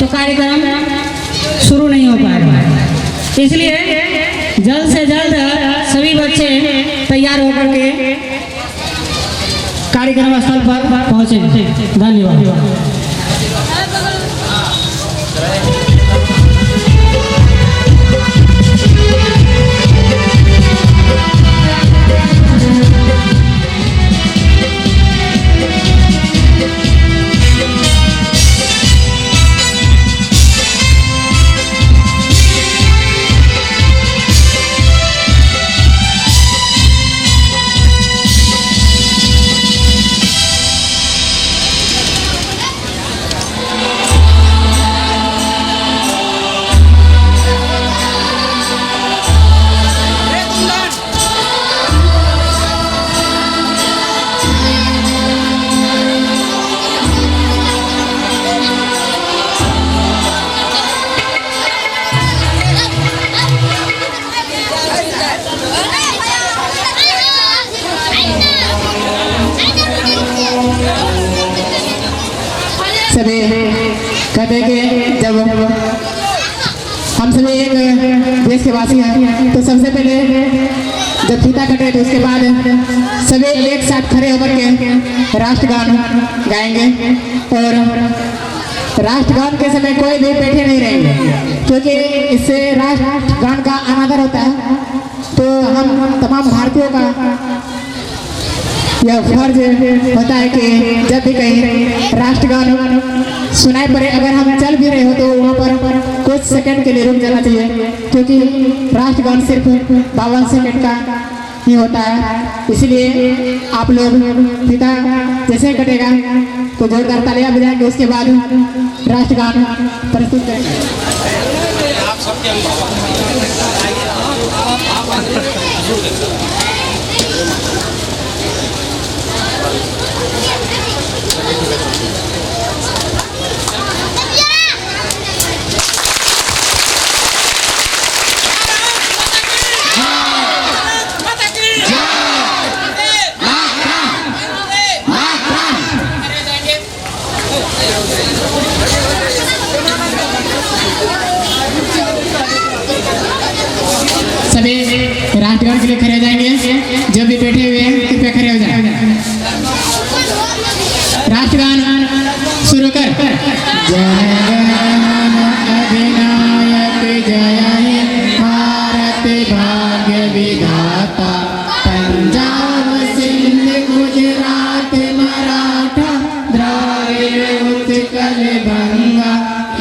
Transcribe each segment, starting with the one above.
तो कार्यक्रम शुरू नहीं हो पाएगा। इसलिए जल्द से जल्द सभी बच्चे तैयार होकर के कार्यक्रम स्थल पर पहुंचे। धन्यवाद। सभी कहते कि जब हम सभी एक देश के वासी हैं तो सबसे पहले जब फीता कटे तो उसके बाद सभी एक साथ खड़े होकर के राष्ट्रगान गाएंगे। और राष्ट्रगान के समय कोई भी बैठे नहीं रहेंगे, क्योंकि इससे राष्ट्रगान का अनादर होता है। तो हम तमाम भारतीयों का यह फर्ज होता है कि जब भी कहीं राष्ट्रगान सुनाई पड़े, अगर हम चल भी रहे हो तो वहाँ पर कुछ सेकंड के लिए रुक जाना चाहिए, क्योंकि राष्ट्रगान सिर्फ 52 सेकंड का ही होता है। इसलिए आप लोग फीता जैसे कटेगा तो जोरदार तालियां बजाएंगे, उसके बाद राष्ट्रगान प्रस्तुत करेंगे। सभी राष्ट्रगान के लिए खड़े हो जाएंगे। जब भी बैठे हुए हैं कृपया खड़े हो जाएं। राष्ट्रगान शुरू कर। जय अधिनायक जय हे भारत भाग्य विधाता, पंजाब सिंध गुजरात मराठा द्राविड़ उत्कल बंगा,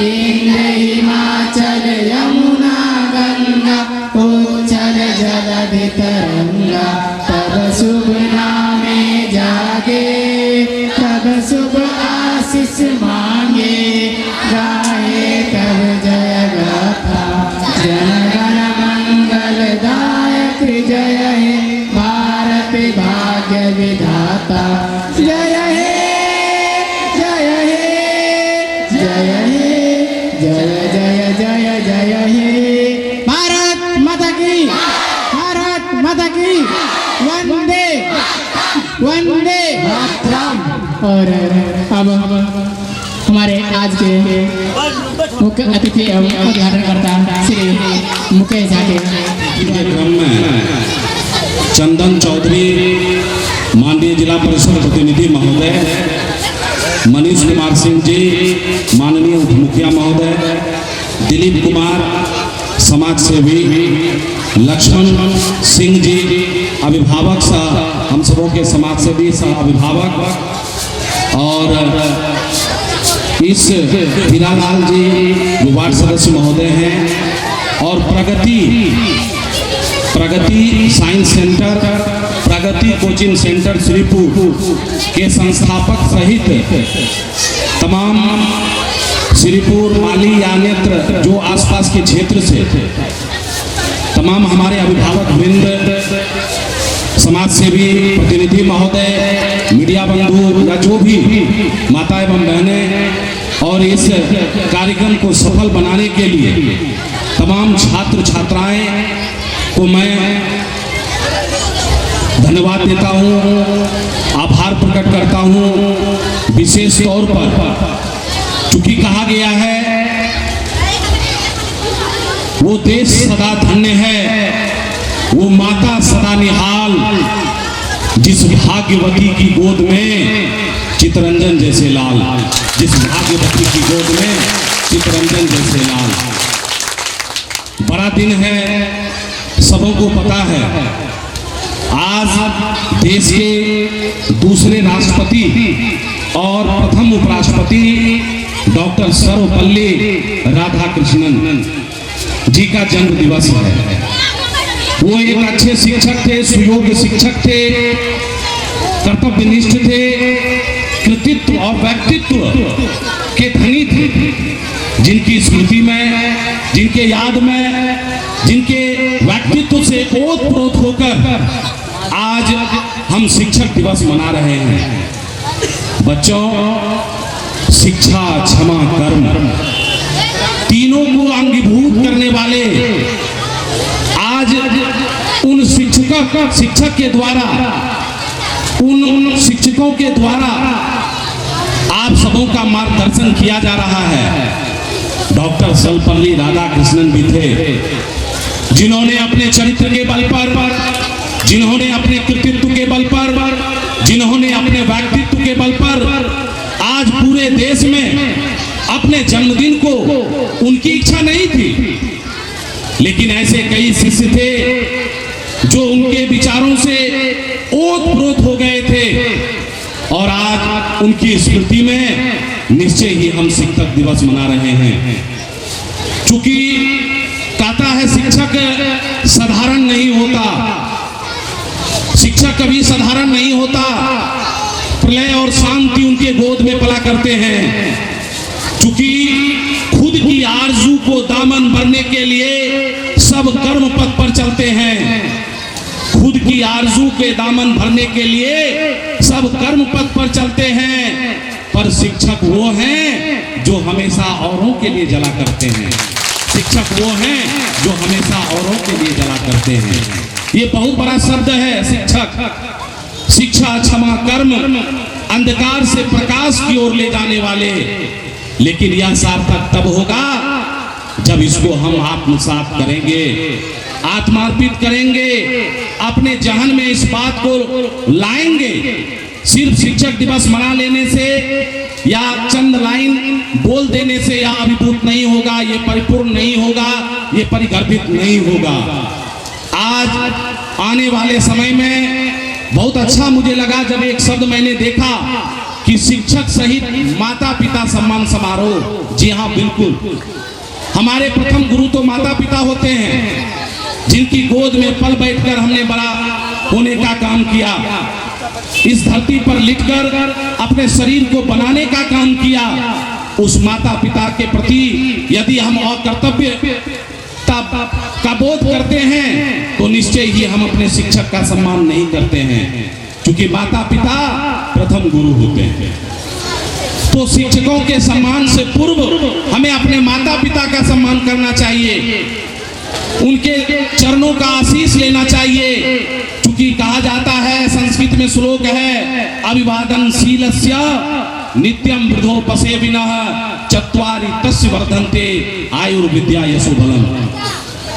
इंद्र हिमाचल यमुना गंगा, उच्छल जलधि तरंगा, तब शुभ नामे जागे, तब शुभ आशीष मांगे, गाए तब जय गाथा, जन गण मंगल दायक जय हे भारत भाग्य विधाता, जय हे जय हे जय हे जय जय जय जय हे भारत माता की, भारत माता की, वंदे वंदे मातरम। और अब हमारे आज के मुख्य अतिथि एवं उद्घाटनकर्ता श्री मुकेश झा के क्रम में चंदन चौधरी, माननीय जिला परिषद प्रतिनिधि महोदय, मनीष कुमार सिंह जी, माननीय उप मुखिया महोदय, दिलीप कुमार समाज सेवी, लक्ष्मण सिंह जी अभिभावक सह हम सबों के समाज सेवी सह अभिभावक, और इस हीरालाल जी जो वार्ड सदस्य महोदय हैं, और प्रगति साइंस सेंटर, प्रगति कोचिंग सेंटर श्रीपुर के संस्थापक सहित तमाम श्रीपुर, माली, यानेत्र जो आसपास के क्षेत्र से तमाम हमारे अभिभावक वृंद, समाज सेवी प्रतिनिधि महोदय, मीडिया बंधु या जो भी माता एवं बहनें, और इस कार्यक्रम को सफल बनाने के लिए तमाम छात्र छात्राएं को मैं धन्यवाद देता हूं, आभार प्रकट करता हूं। विशेष तौर पर चूंकि कहा गया है वो देश सदा धन्य है, वो माता सदा निहाल, जिस भाग्यवती की गोद में चितरंजन जैसे लाल, जिस भाग्यवती की गोद में चितरंजन जैसे लाल। बड़ा दिन है, सबों को पता है। आज देश के दूसरे राष्ट्रपति और प्रथम उपराष्ट्रपति डॉक्टर सर्वपल्ली राधाकृष्णन जी का जन्म दिवस है। वो एक अच्छे शिक्षक थे, सुयोग्य शिक्षक थे, कर्तव्यनिष्ठ थे, कृतित्व और व्यक्तित्व के धनी थे, जिनकी स्मृति में, जिनके याद में, जिनके व्यक्तित्व से ओतप्रोत होकर आज हम शिक्षक दिवस मना रहे हैं। बच्चों, शिक्षा, क्षमा, कर्म, तीनों को अंगीभूत करने वाले आज उन शिक्षक के द्वारा, उन शिक्षकों के द्वारा आप सबों का मार्गदर्शन किया जा रहा है। डॉक्टर सर्वपल्ली राधाकृष्णन भी थे, जिन्होंने अपने चरित्र के बल पर, जिन्होंने अपने कृतित्व के बल पर, जिन्होंने अपने व्यक्तित्व के बल पर आज पूरे देश में अपने जन्मदिन को, उनकी इच्छा नहीं थी, लेकिन ऐसे कई शिष्य थे जो उनके विचारों से ओतप्रोत हो गए थे और आज उनकी स्मृति में निश्चय ही हम शिक्षक दिवस मना रहे हैं। चूंकि कहता है शिक्षक साधारण नहीं होता, शिक्षक कभी साधारण नहीं होता। प्रलय और शांति उनके गोद में पला करते हैं। चूंकि खुद की आरजू को दामन भरने के लिए सब कर्म पथ पर चलते हैं, खुद की आरजू के दामन भरने के लिए सब कर्म पथ पर चलते हैं, पर शिक्षक वो हैं जो हमेशा औरों के लिए जला करते हैं। शिक्षक वो हैं जो हमेशा औरों के लिए जला करते हैं। ये बहुत बड़ा शब्द है शिक्षक। शिक्षा, क्षमा, कर्म, अंधकार से प्रकाश की ओर ले जाने वाले। लेकिन यह सार्थक तब होगा जब इसको हम आत्मसात करेंगे, आत्मार्पित करेंगे, अपने जहन में इस बात को लाएंगे। सिर्फ शिक्षक दिवस मना लेने से या चंद लाइन बोल देने से यह अभिभूत नहीं होगा, ये परिपूर्ण नहीं होगा, ये परिगर्भित नहीं होगा। आज आने वाले समय में बहुत अच्छा मुझे लगा जब एक शब्द मैंने देखा कि शिक्षक सहित माता पिता सम्मान समारोह। जी हाँ, बिल्कुल, हमारे प्रथम गुरु तो माता पिता होते हैं, जिनकी गोद में पल बैठकर हमने बड़ा होने का काम किया, इस धरती पर लिटकर अपने शरीर को बनाने का काम किया। उस माता पिता के प्रति यदि हम अकर्तव्य का बोध करते हैं तो निश्चय ही हम अपने शिक्षक का सम्मान नहीं करते हैं, क्योंकि माता पिता प्रथम गुरु होते हैं। तो शिक्षकों के सम्मान से पूर्व हमें अपने माता पिता का सम्मान करना चाहिए, उनके चरणों का आशीष लेना चाहिए। क्योंकि कहा जाता है, संस्कृत में श्लोक है, अभिवादनशीलस्य नित्यं वृद्धोपसेविनः चत्वारि तस्य वर्धन्ते आयुर्विद्या यशोबलम्।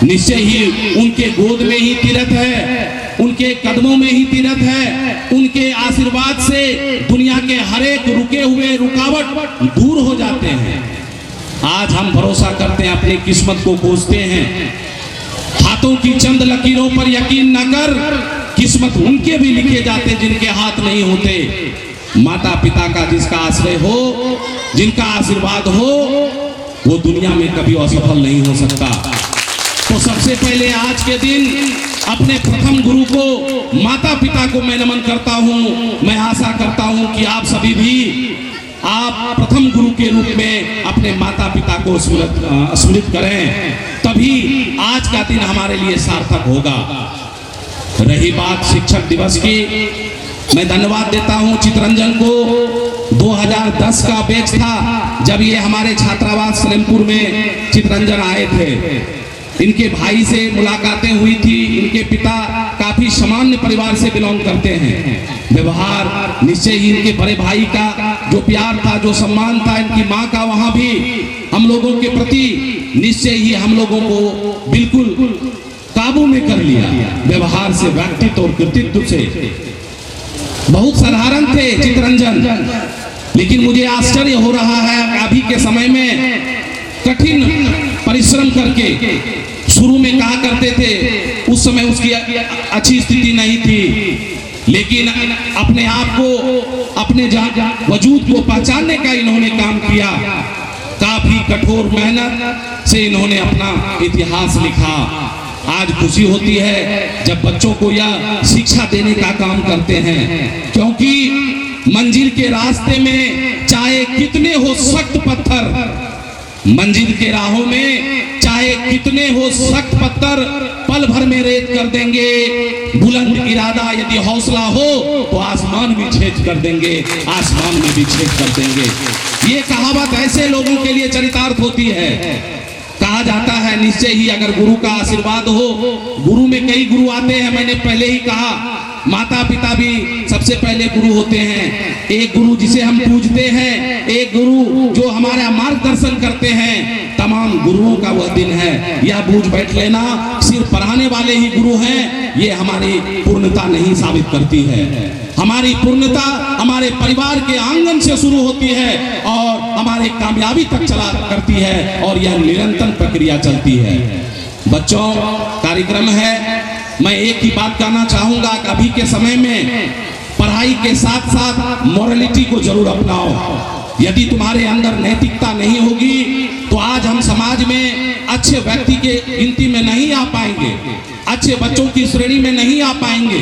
निश्चय ही उनके गोद में ही तीर्थ है, उनके कदमों में ही तीर्थ है, उनके आशीर्वाद से दुनिया के हर एक रुके हुए रुकावट दूर हो जाते हैं। आज हम भरोसा करते हैं, अपनी किस्मत को खोजते हैं, हाथों की चंद लकीरों पर यकीन न कर, किस्मत उनके भी लिखे जाते जिनके हाथ नहीं होते। माता पिता का जिसका आश्रय हो, जिनका आशीर्वाद हो, वो दुनिया में कभी असफल नहीं हो सकता। तो सबसे पहले आज के दिन अपने प्रथम गुरु को, माता पिता को मैं नमन करता हूँ। मैं आशा करता हूँ कि आप सभी भी आप प्रथम गुरु के रूप में अपने माता पिता को स्मृत करें, तभी आज का दिन हमारे लिए सार्थक होगा। रही बात शिक्षक दिवस की, मैं धन्यवाद देता हूं चितरंजन को। 2010 का बैच था जब ये हमारे छात्रावास सलेमपुर में चितरंजन आए थे। इनके भाई से मुलाकातें हुई थी। इनके पिता काफी सामान्य परिवार से बिलोंग करते हैं। व्यवहार निश्चय ही इनके बड़े भाई का जो प्यार था, जो सम्मान था, इनकी माँ का वहाँ भी हम लोगों के प्रति निश्चय ही हम लोगों को बिल्कुल काबू में कर लिया। व्यवहार से, व्यक्तित्व और कृतित्व से बहुत साधारण थे चितरंजन, लेकिन मुझे आश्चर्य हो रहा है अभी के समय में कठिन परिश्रम करके, शुरू में कहा करते थे उस समय उसकी अच्छी स्थिति नहीं थी, लेकिन अपने आप को, अपने वजूद को पहचानने का इन्होंने काम किया। काफी कठोर मेहनत से इन्होंने अपना इतिहास लिखा। आज खुशी होती है जब बच्चों को यह शिक्षा देने का काम करते हैं, क्योंकि मंजिल के रास्ते में चाहे कितने हो सख्त पत्थर, मंजिल के राहों में चाहे कितने हो सख्त पत्थर, पल भर में रेत कर देंगे। बुलंद इरादा यदि हौसला हो तो आसमान भी छेद कर देंगे, आसमान में भी छेद कर देंगे। ये कहावत ऐसे लोगों के लिए चरितार्थ होती है। कहा जाता है निश्चय ही अगर गुरु का आशीर्वाद हो, गुरु में कई गुरु आते हैं, मैंने पहले ही कहा, माता पिता भी सबसे पहले गुरु होते हैं। एक गुरु जिसे हम पूजते हैं, एक गुरु जो हमारा मार्गदर्शन करते हैं। तमाम गुरुओं का वह दिन है, यह बूझ बैठ लेना सिर्फ पढ़ाने वाले ही गुरु हैं, ये हमारी पूर्णता नहीं साबित करती है। हमारी पूर्णता हमारे परिवार के आंगन से शुरू होती है और हमारे कामयाबी तक चला करती है, और यह निरंतर प्रक्रिया चलती है। बच्चों, कार्यक्रम है, मैं एक ही बात कहना चाहूंगा कि अभी के समय में पढ़ाई के साथ साथ मोरालिटी को जरूर अपनाओ। यदि तुम्हारे अंदर नैतिकता नहीं होगी तो आज हम समाज में अच्छे व्यक्ति के गिनती में नहीं आ पाएंगे, अच्छे बच्चों की श्रेणी में नहीं आ पाएंगे,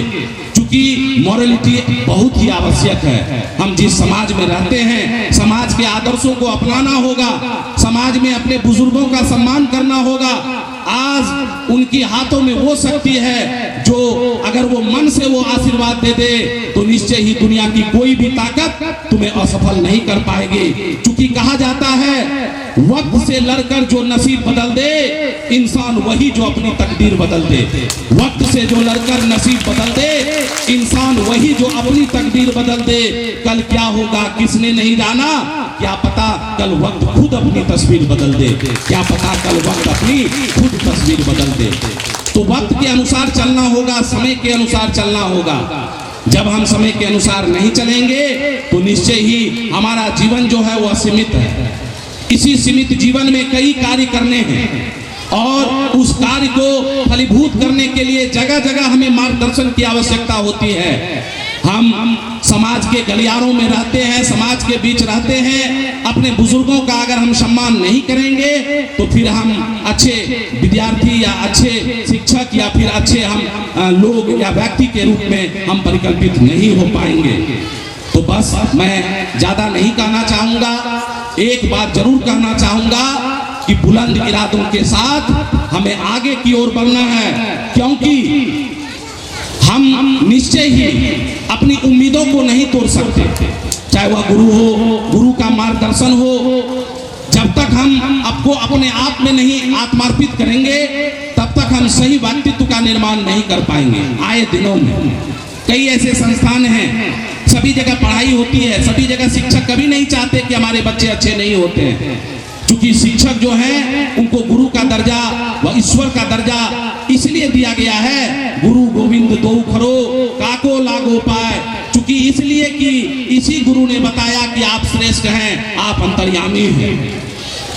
क्योंकि मोरालिटी बहुत ही आवश्यक है। हम जिस समाज में रहते हैं, समाज के आदर्शों को अपनाना होगा, समाज में अपने बुजुर्गों का सम्मान करना होगा। आज उनकी हाथों में वो शक्ति है जो अगर वो मन से वो आशीर्वाद दे दे तो निश्चय ही दुनिया की कोई भी ताकत तुम्हें असफल नहीं कर पाएगी। क्योंकि कहा जाता है वक्त से लड़कर जो नसीब बदल दे, इंसान वही जो अपनी तकदीर बदल दे। वक्त से जो लड़कर नसीब बदल दे, इंसान वही जो अपनी तकदीर बदल दे। कल क्या होगा किसने नहीं जाना, क्या पता कल वक्त खुद अपनी तस्वीर बदल दे, क्या पता कल वक्त अपनी खुद तस्वीर बदल दे। तो वक्त के अनुसार चलना होगा, समय के अनुसार चलना होगा। जब हम समय के अनुसार नहीं चलेंगे तो निश्चय ही हमारा जीवन जो है वह सीमित है। इसी सीमित जीवन में कई कार्य करने हैं और उस कार्य को फलीभूत करने के लिए जगह जगह हमें मार्गदर्शन की आवश्यकता होती है। हम समाज के गलियारों में रहते हैं, समाज के बीच रहते हैं। अपने बुजुर्गों का अगर हम सम्मान नहीं करेंगे तो फिर हम अच्छे विद्यार्थी या अच्छे शिक्षक या फिर अच्छे हम लोग या व्यक्ति के रूप में हम परिकल्पित नहीं हो पाएंगे। तो बस मैं ज्यादा नहीं कहना चाहूंगा, एक बात जरूर कहना चाहूंगा कि बुलंद इरादों के साथ हमें आगे की ओर बढ़ना है, क्योंकि हम निश्चय ही अपनी उम्मीदों को नहीं तोड़ सकते। चाहे वह गुरु हो, गुरु का मार्गदर्शन हो, जब तक हम आपको अपने आप में नहीं आत्मार्पित करेंगे तब तक हम सही व्यक्तित्व का निर्माण नहीं कर पाएंगे। आए दिनों में कई ऐसे संस्थान हैं, सभी जगह पढ़ाई होती है, सभी जगह शिक्षक कभी नहीं चाहते कि हमारे बच्चे अच्छे नहीं होते हैं, क्योंकि शिक्षक जो है उनको गुरु का दर्जा व ईश्वर का दर्जा इसलिए दिया गया है, गुरु गोविंद दो खरो काको लागो पाए, क्योंकि इसलिए कि इसी गुरु ने बताया कि आप श्रेष्ठ हैं, आप अंतर्यामी हैं,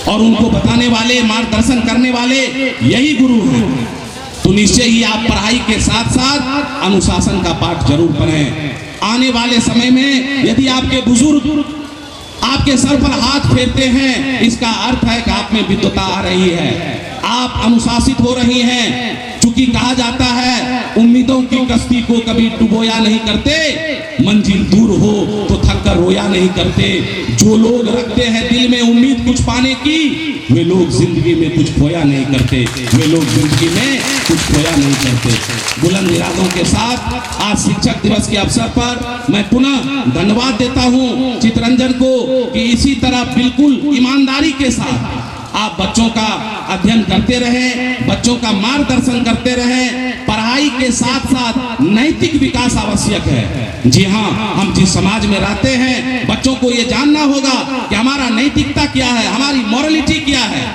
और उनको बताने वाले, मार्गदर्शन करने वाले यही गुरु हैं। तो निश्चय ही आप पढ़ाई के साथ साथ अनुशासन का पाठ जरूर पढ़ें। आने वाले समय में यदि आपके बुजुर्ग आपके सर पर हाथ फेरते हैं, इसका अर्थ है कि आप में विद्वता आ रही है, आप अनुशासित हो रही हैं। क्योंकि कहा जाता है उम्मीदों की कश्ती को कभी डुबोया नहीं करते, मंजिल दूर हो तो थक कर रोया नहीं करते। जो लोग रखते हैं दिल में उम्मीद कुछ पाने की, वे लोग जिंदगी में कुछ खोया नहीं करते, वे लोग जिंदगी में कुछ खोया नहीं करते। बुलंद इरादों के साथ आज शिक्षक दिवस के अवसर पर मैं पुनः धन्यवाद देता हूं चितरंजन को कि इसी तरह बिल्कुल ईमानदारी के साथ आप बच्चों का अध्ययन करते रहें, बच्चों का मार्गदर्शन करते रहें। पढ़ाई के साथ साथ नैतिक विकास आवश्यक है। जी हाँ, हम जिस समाज में रहते हैं बच्चों को ये जानना होगा कि हमारा नैतिकता क्या है, हमारी मॉरलिटी क्या है।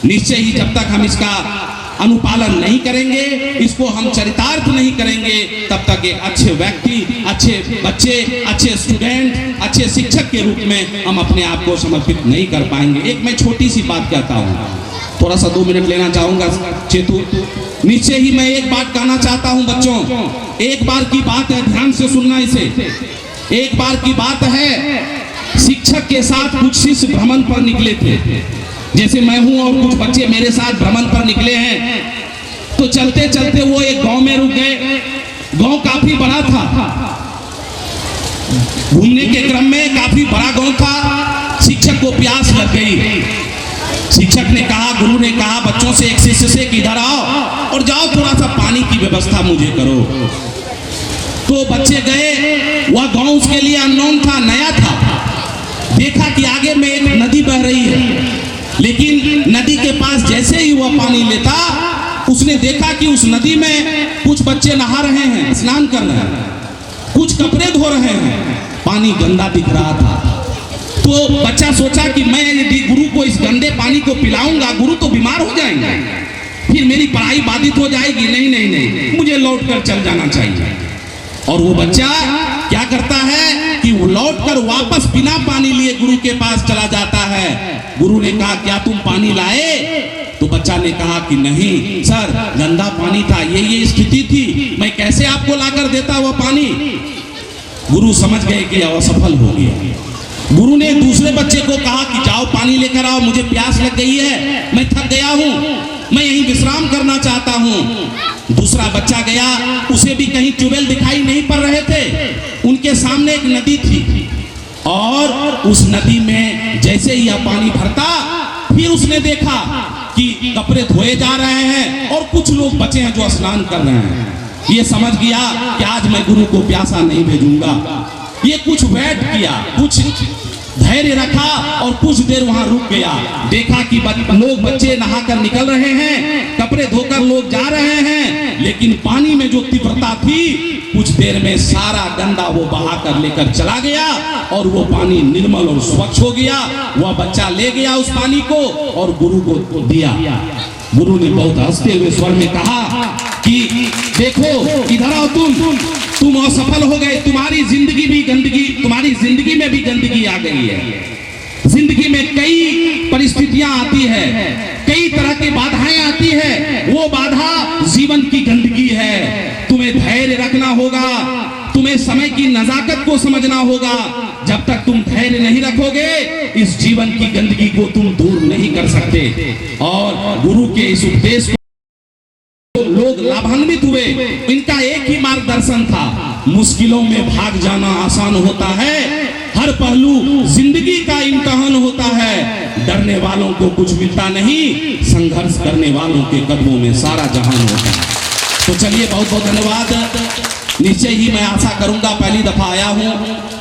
निश्चय ही जब तक हम इसका अनुपालन नहीं करेंगे, इसको हम चरितार्थ नहीं करेंगे, तब तक एक अच्छे व्यक्ति, अच्छे बच्चे, अच्छे स्टूडेंट, अच्छे शिक्षक के रूप में हम अपने आप को समर्पित नहीं कर पाएंगे। एक मैं छोटी सी बात कहता हूँ, थोड़ा सा 2 मिनट लेना चाहूंगा चेतु। नीचे ही मैं एक बात कहना चाहता हूं बच्चों, एक बार की बात है, ध्यान से सुनना इसे। एक बार की बात है, शिक्षक के साथ कुछ शिष्य भ्रमण पर निकले थे, जैसे मैं हूं और कुछ बच्चे मेरे साथ भ्रमण पर निकले हैं। तो चलते चलते वो एक गांव में रुक गए। गांव काफी बड़ा था, घूमने के क्रम में काफी बड़ा गांव था। शिक्षक को प्यास लग गई। शिक्षक ने कहा, गुरु ने कहा बच्चों से, एक शिष्य से कि इधर आओ और जाओ थोड़ा सा पानी की व्यवस्था मुझे करो। तो बच्चे गए। वह गांव उसके लिए अननोन था, नया था। देखा कि आगे में एक नदी बह रही है, लेकिन नदी के पास जैसे ही वह पानी लेता, उसने देखा कि उस नदी में कुछ बच्चे नहा रहे हैं, स्नान कर रहे हैं, कुछ कपड़े धो रहे हैं, पानी गंदा दिख रहा था। तो बच्चा सोचा कि मैं यदि गुरु को इस गंदे पानी को पिलाऊंगा, गुरु तो बीमार हो जाएंगे, फिर मेरी पढ़ाई बाधित हो जाएगी। नहीं नहीं नहीं, मुझे लौट कर चल जाना चाहिए। और वो बच्चा क्या करता है कि वो लौटकर वापस बिना पानी लिए गुरु के पास चला जाता है। गुरु ने कहा, क्या तुम पानी लाए? तो बच्चा ने कहा कि नहीं सर, गंदा पानी था, ये स्थिति थी, मैं कैसे आपको लाकर देता वह पानी। गुरु समझ गए कि असफल हो गया। गुरु ने दूसरे बच्चे को कहा कि जाओ पानी लेकर आओ, मुझे प्यास लग गई है, मैं थक गया हूँ, मैं यहीं विश्राम करना चाहता हूँ। दूसरा बच्चा गया, उसे भी कहीं ट्यूबवेल दिखाई नहीं पड़ रहे थे। उनके सामने एक नदी थी और उस नदी में जैसे ही यह पानी भरता, फिर उसने देखा कि कपड़े धोए जा रहे हैं और कुछ लोग बचे हैं जो स्नान कर रहे हैं। ये समझ गया कि आज मैं गुरु को प्यासा नहीं भेजूंगा। ये कुछ वेट किया, कुछ धैर्य रखा और कुछ देर वहां रुक गया। देखा कि लोग बच्चे नहाकर निकल रहे हैं, कपड़े धोकर लोग जा रहे हैं, लेकिन पानी में जो तीव्रता थी, कुछ देर में सारा गंदा वो बहाकर लेकर चला गया और वो पानी निर्मल और स्वच्छ हो गया। वह बच्चा ले गया उस पानी को और गुरु को दिया। गुरु ने बहुत हंसते हुए स्वर में कहा कि देखो इधर आओ, तुम असफल हो गए, तुम्हारी जिंदगी भी गंदगी, तुम्हारी जिंदगी में भी गंदगी आ गई है। जिंदगी में कई परिस्थितियां आती है, कई तरह की बाधाएं आती है, वो बाधा जीवन की गंदगी है। तुम्हें धैर्य रखना होगा, तुम्हें समय की नजाकत को समझना होगा। जब तक तुम धैर्य नहीं रखोगे, इस जीवन की गंदगी को तुम दूर नहीं कर सकते। और गुरु के इस उपदेश को लोग लाभान्वित हुए। इनका एक ही मार्गदर्शन था, मुश्किलों में भाग जाना आसान होता है, हर पहलू जिंदगी का इम्तिहान होता है। डरने वालों को कुछ मिलता नहीं, संघर्ष करने वालों के कदमों में सारा जहान होता है। तो चलिए, बहुत बहुत धन्यवाद। नीचे ही मैं आशा करूंगा, पहली दफा आया हूं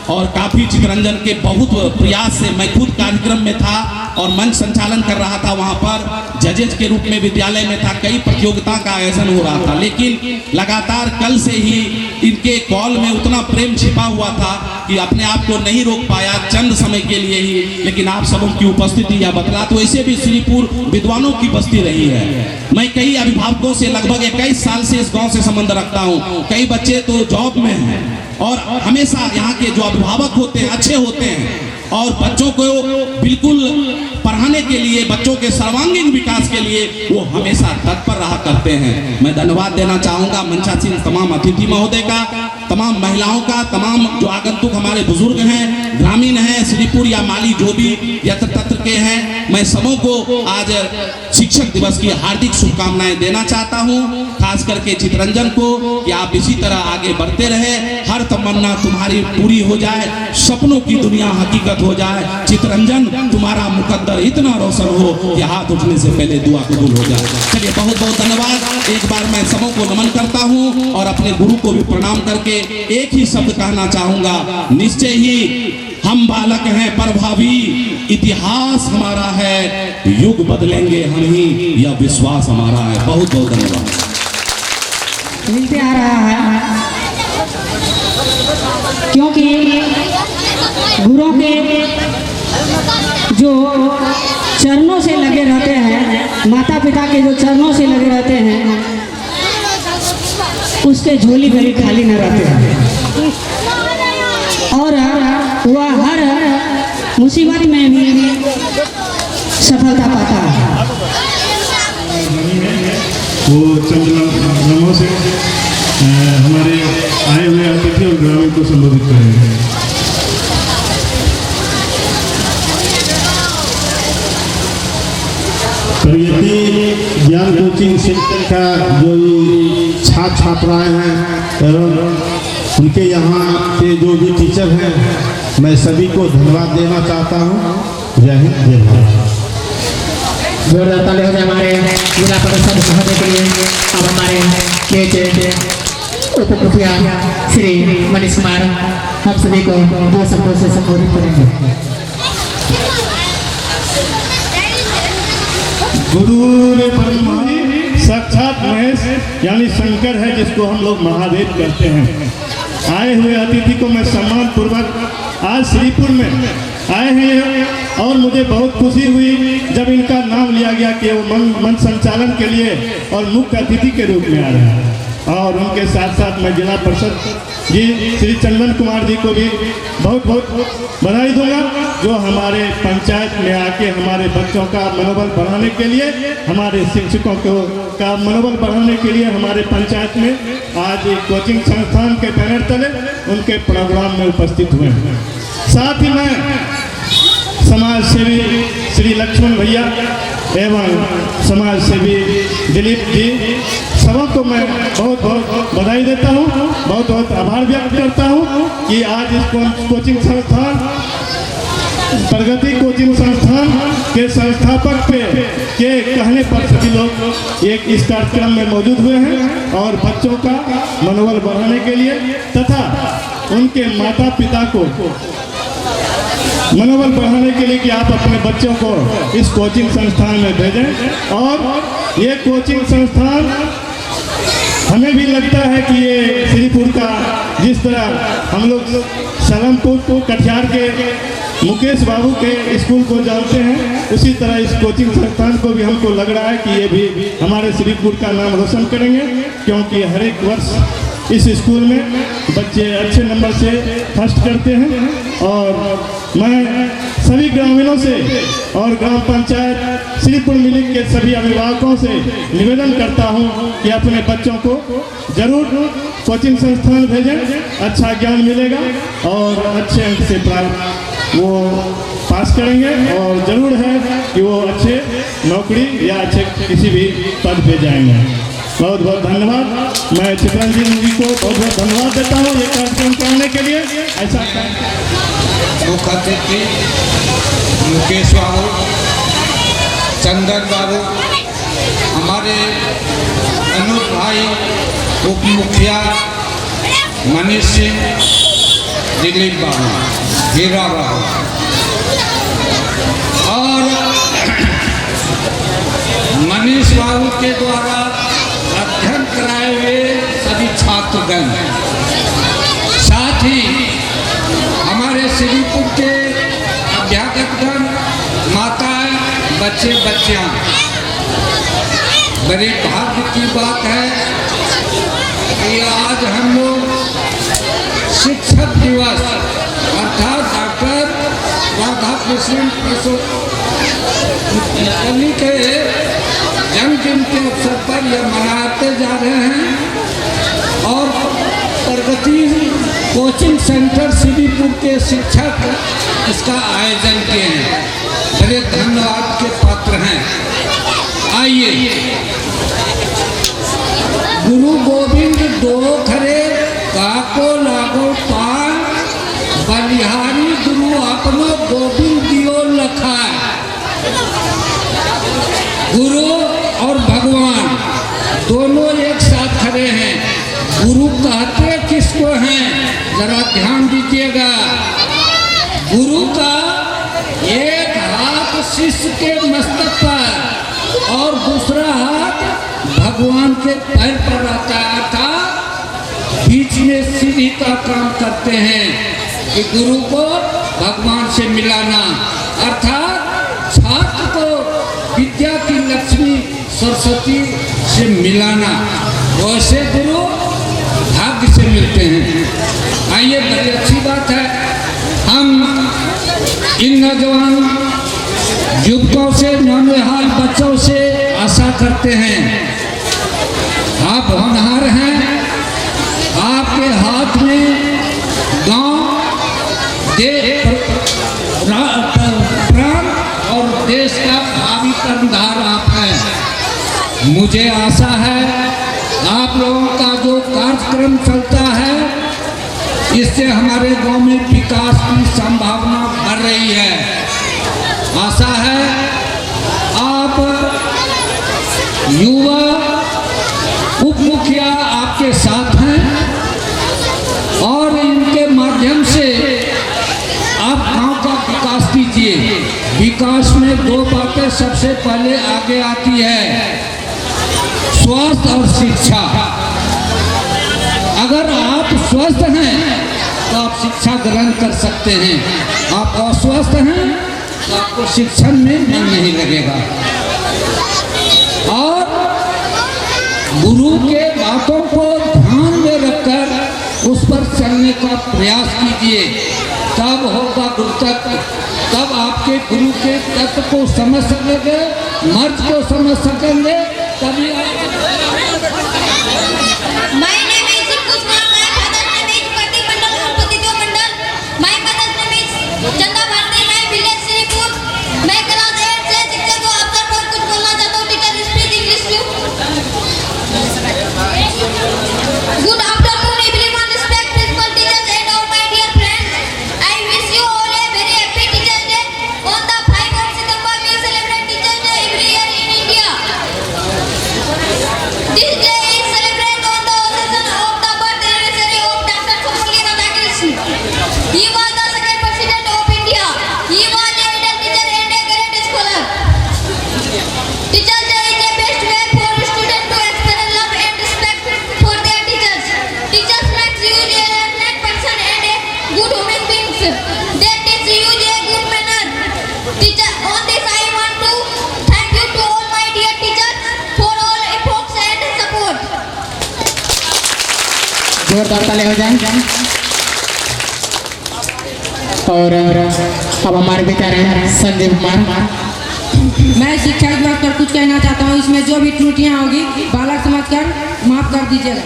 और काफी चित्ररंजन के बहुत प्रयास से मैं खुद कार्यक्रम में था और मंच संचालन कर रहा था। वहां पर जजेज के रूप में विद्यालय में था, कई प्रतियोगिता का आयोजन हो रहा था, लेकिन लगातार कल से ही इनके कॉल में उतना प्रेम छिपा हुआ था कि अपने आप को नहीं रोक पाया, चंद समय के लिए ही। लेकिन आप सबों की उपस्थिति या बतला तो ऐसे भी श्रीपुर विद्वानों की बस्ती रही है। मैं कई अभिभावकों से लगभग 21 साल से इस गांव से संबंध रखता हूं। कई बच्चे तो जॉब में हैं और हमेशा यहाँ के जो अभिभावक होते हैं अच्छे होते हैं और बच्चों को बिल्कुल पढ़ाने के लिए, बच्चों के सर्वांगीण विकास के लिए वो हमेशा तत्पर रहा करते हैं। मैं धन्यवाद देना चाहूंगा मंचासीन तमाम अतिथि महोदय का, तमाम महिलाओं का, तमाम जो आगंतुक हमारे बुजुर्ग हैं, ग्रामीण हैं, श्रीपुर या माली जो भी यत्र तत्र के हैं, मैं सबों को आज शिक्षक दिवस की हार्दिक शुभकामनाएं देना चाहता हूं। खास करके चित्ररंजन को कि आप इसी तरह आगे बढ़ते रहे, हर तमन्ना तुम्हारी पूरी हो जाए, सपनों की दुनिया हकीकत हो जाए। चित्ररंजन, तुम्हारा मुकद्दर इतना रोशन हो कि हाथ उठने से पहले दुआ कबूल हो जाए। चलिए, बहुत बहुत धन्यवाद। एक बार मैं सबों को नमन करता हूं और अपने गुरु को भी प्रणाम करके एक ही शब्द कहना चाहूंगा, निश्चय ही हम बालक हैं पर भावी इतिहास हमारा है, युग बदलेंगे हम ही, यह विश्वास हमारा है। बहुत बहुत धन्यवाद। मिलते आ रहा है क्योंकि गुरु के जो चरणों से लगे रहते हैं, माता पिता के जो चरणों से लगे रहते हैं, उसके झोली भरी खाली न रहते हैं और वह हर मुसीबत में भी सफलता पाता है। वो चंद लम्हों से हमारे आए हुए अतिथि और ग्रामीण को संबोधित करेंगे। प्रगति ज्ञान कोचिंग सेंटर का जो छात्र छात्राएं हैं एवं उनके यहाँ के जो भी टीचर हैं, मैं सभी को धन्यवाद देना चाहता हूँ। जय हिंद, जय भारत। जोरदार ताली हो जाए हमारे जिला परिषद महोदय के लिए। अब हमारे उप मुखिया श्री मनीष कुमार हम सभी को 2 शब्दों से संबोधित करेंगे। गुरु रे ब्रह्मा साक्षात महेश यानी शंकर है, जिसको हम लोग महादेव कहते हैं। आए हुए अतिथि को मैं सम्मान पूर्वक आज श्रीपुर में आए हैं और मुझे बहुत खुशी हुई जब इनका नाम लिया गया कि वो मन संचालन के लिए और मुख्य अतिथि के रूप में आ रहे हैं। और उनके साथ साथ मैं जिला परिषद जी श्री चंदन कुमार जी को भी बहुत बहुत बधाई दूंगा, जो हमारे पंचायत में आके हमारे बच्चों का मनोबल बढ़ाने के लिए, हमारे शिक्षकों का मनोबल बढ़ाने के लिए हमारे पंचायत में आज एक कोचिंग संस्थान के बैनर तले उनके प्रोग्राम में उपस्थित हुए हैं। साथ ही मैं समाज सेवी श्री लक्ष्मण भैया एवं समाज सेवी दिलीप जी सबको मैं बहुत बहुत बधाई देता हूँ, बहुत बहुत आभार व्यक्त करता हूँ कि आज इस कोचिंग संस्थान प्रगति कोचिंग संस्थान के संस्थापक के कहने पर सभी लोग एक इस कार्यक्रम में मौजूद हुए हैं और बच्चों का मनोबल बढ़ाने के लिए तथा उनके माता पिता को मनोबल बढ़ाने के लिए कि आप अपने बच्चों को इस कोचिंग संस्थान में भेजें। और ये कोचिंग संस्थान हमें भी लगता है कि ये श्रीपुर का, जिस तरह हम लोग सलमपुर को कटिहार के मुकेश बाबू के स्कूल को जानते हैं, उसी तरह इस कोचिंग संस्थान को भी हमको लग रहा है कि ये भी हमारे श्रीपुर का नाम रोशन करेंगे, क्योंकि हर एक वर्ष इस स्कूल में बच्चे अच्छे नंबर से फर्स्ट करते हैं। और मैं सभी ग्रामीणों से और ग्राम पंचायत श्रीपुर मिलिक के सभी अभिभावकों से निवेदन करता हूं कि अपने बच्चों को जरूर कोचिंग संस्थान भेजें, अच्छा ज्ञान मिलेगा और अच्छे अंक से प्राप्त वो पास करेंगे और ज़रूर है कि वो अच्छे नौकरी या अच्छे किसी भी पद पे जाएंगे। बहुत बहुत धन्यवाद। मैं चित्रंजन जी को बहुत बहुत धन्यवाद देता हूँ ये कार्यक्रम कराने के लिए। ऐसा मुख्य अतिथि मुकेश बाबू, चंदन बाबू, हमारे अनुज भाई उप मुखिया मनीष सिंह, दिलीप बाबू, हीरा बाबू और मनीष बाबू के द्वारा अध्ययन कराए हुए सभी छात्रगण, साथ ही हमारे श्रीपुर के अध्यापकगण, माताएं, बच्चे बच्चियां, बड़े भाग्य की बात है कि आज हम लोग शिक्षक दिवस अर्थात डॉक्टर राधा कृष्णन के जन्मदिन के अवसर पर यह मनाते जा रहे हैं। और प्रगति कोचिंग सेंटर श्रीपुर के शिक्षक इसका आयोजन किए हैं, बड़े धन्यवाद के पात्र हैं। आइए, गुरु गोविंद दो खरे काको लागो पार, बलिहारी गुरु अपनो गोविंद दियो लखाए। गुरु और भगवान दोनों एक साथ खड़े हैं। गुरु कहते किसको हैं, जरा ध्यान दीजिएगा। गुरु का एक हाथ शिष्य के मस्तक पर और दूसरा हाथ भगवान के पैर पर रहता है, अर्थात बीच में सीढ़ी का काम करते हैं कि गुरु को भगवान से मिलाना, अर्थात छात्र को विद्या की लक्ष्मी सरस्वती से मिलाना। वैसे गुरु भाग्य से मिलते हैं। आइए, बड़ी अच्छी बात है। हम इन नौजवान युवकों से, नौनिहाल बच्चों से आशा करते हैं, आप होनहार हैं, आपके हाथ में गांव प्राण और देश का भावी कर्णधार आप हैं। मुझे आशा है आप लोगों का जो कार्यक्रम चलता है, इससे हमारे गांव में विकास की संभावना बढ़ रही है। आशा है आप युवा उप मुखिया आपके साथ हैं और इनके माध्यम से आप गांव का विकास कीजिए। विकास में दो बातें सबसे पहले आगे आती है, स्वास्थ्य और शिक्षा। अगर आप स्वस्थ हैं तो आप शिक्षा ग्रहण कर सकते हैं, आप अस्वस्थ हैं तो आपको शिक्षण में मन नहीं लगेगा। और गुरु के बातों को ध्यान में रखकर उस पर चलने का प्रयास कीजिए, तब होगा गुरु तत्व। तब आपके गुरु के तत्व को समझ सकेंगे, मर्ज को समझ सकेंगे, तभी चंदा भारती, मैं विलेज श्रीपुर, मैं क्लास 8 से शिक्षक को अवसर पर कुछ बोलना चाहता हूँ। Teacher speak English too. Good afternoon everyone, respect principal, teachers and all my dear friends. I wish you all a very happy teachers day. On the 5 of September we celebrate Teachers Day every year in India. This day is celebrated on the occasion of the birth anniversary of Dr. Sarvepalli Radhakrishnan. He was the second president of India. He was a middle teacher and a great scholar. Teachers Day is the best way for students to express love and respect for their teachers. Teachers make you a learned person and a good human being. They teach you a good manner. Teacher, on this I want to thank you to all my dear teachers for all efforts and support. जोरदार ताली हो जाए। और अब हमारे बेचारे हैं संजीव कुमार। मैं शिक्षा विभाग पर कुछ कहना चाहता हूँ। इसमें जो भी त्रुटियाँ होगी बालक समझकर माफ कर दीजिएगा।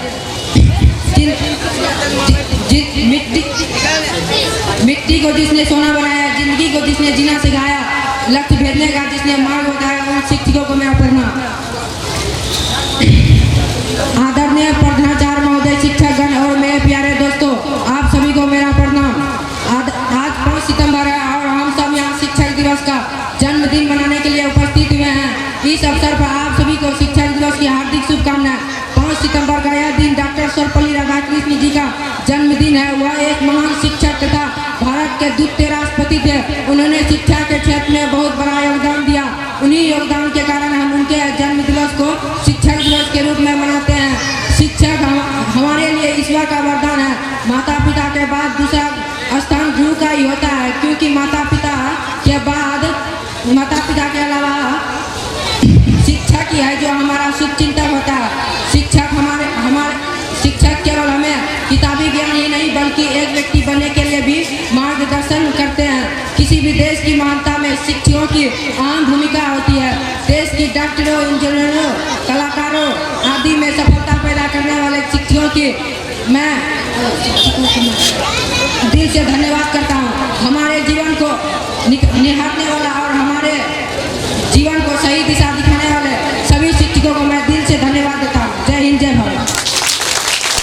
मिट्टी को जिसने सोना बनाया, जिंदगी को जिसने जीना सिखाया, लक्ष्य भेजने का जिसने मार्ग बताया, उन शिक्षकों को मेरा प्रणाम। आदरणीय प्रधानाचार्य महोदय, शिक्षकगण और मेरे प्यारे दोस्तों, आप सभी को मेरा प्रणाम। आज 5 सितंबर है और हम सब यहाँ शिक्षक दिवस का जन्मदिन मनाने के लिए उपस्थित हुए हैं। इस अवसर पर आप सभी को शिक्षक दिवस की हार्दिक शुभकामनाएं। 5 सितंबर का यह दिन डॉक्टर सर्वपल्ली राधाकृष्णन जी का जन्मदिन है। वह एक महान शिक्षक तथा भारत के द्वितीय राष्ट्रपति थे। उन्होंने शिक्षा के क्षेत्र में बहुत बड़ा योगदान दिया। उन्हीं योगदान के कारण हम उनके जन्म दिवस को शिक्षक दिवस के रूप में मनाते हैं। शिक्षक हमारे लिए ईश्वर का वरदान है। माता पिता के बाद दूसरा स्थान गुरु का ही होता है, क्योंकि माता पिता के अलावा शिक्षक ही है जो हमारा शुभचिंतक होता है। शिक्षक केवल हमें किताबी ज्ञान ही नहीं बल्कि एक व्यक्ति बनने के लिए भी मार्गदर्शन करते हैं। किसी भी देश की महानता में शिक्षकों की अहम भूमिका होती है। देश की डॉक्टरों, इंजीनियरों, कलाकारों आदि में सफलता पैदा करने वाले शिक्षकों की मैं दिल से धन्यवाद करता हूँ। हमारे जीवन को